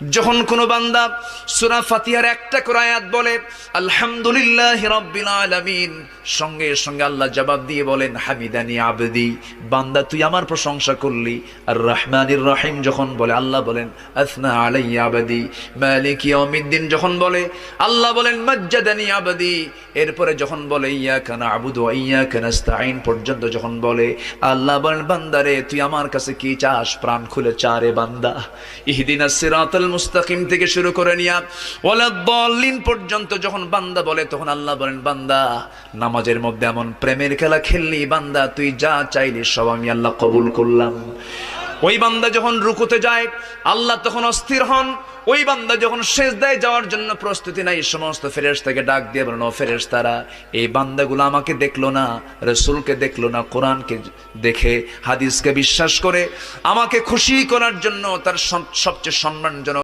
যখন কোনো বান্দা সূরা ফাতিহার একটা করে আয়াত বলে আলহামদুলিল্লাহি রাব্বিল আলামিন, সঙ্গে সঙ্গে আল্লাহ জবাব দিয়ে বলেন হামিদানি আবদি, বান্দা তুই আমার প্রশংসা করলি। আর রহমানির রহিম যখন বলে আল্লাহ বলেন আসনা আলাইয়া আবদি। মালিক ইয়াউমিদ্দিন যখন বলে আল্লাহ বলেন মাজ্জাদানি আবদি। এরপরে যখন বলে ইয়াকা না'বুদু ওয়া ইয়াকা নাস্তাঈন পর্যন্ত যখন বলে আল্লাহ বলেন বান্দারে তুই আমার কাছে কি চাস, প্রাণ খুলে চারে বান্দা। ইহদিনাস সিরাতাল মুস্তাকিম থেকে শুরু করে নিয়া ওয়ালাদ-দাল্লিন পর্যন্ত যখন বান্দা বলে তখন আল্লাহ বলেন বান্দা নামাজের মধ্যে এমন প্রেমের খেলা খেললি বান্দা, তুই যা চাইলি সব আমি আল্লাহ কবুল করলাম। ওই বান্দা যখন রুকুতে যায় আল্লাহ তখন অস্থির হন। ওই বান্দা যখন সিজদায় যাওয়ার জন্য প্রস্তুতি নাই, সমস্ত ফেরেশতাকে ডাক দিয়ে বলেন ও ফেরেশতারা, এই বান্দাগুলো আমাকে দেখলো না, রাসূলকে দেখলো না, কোরআনকে দেখে হাদিসকে বিশ্বাস করে আমাকে খুশি করার জন্য তার সবচেয়ে সম্মানজনক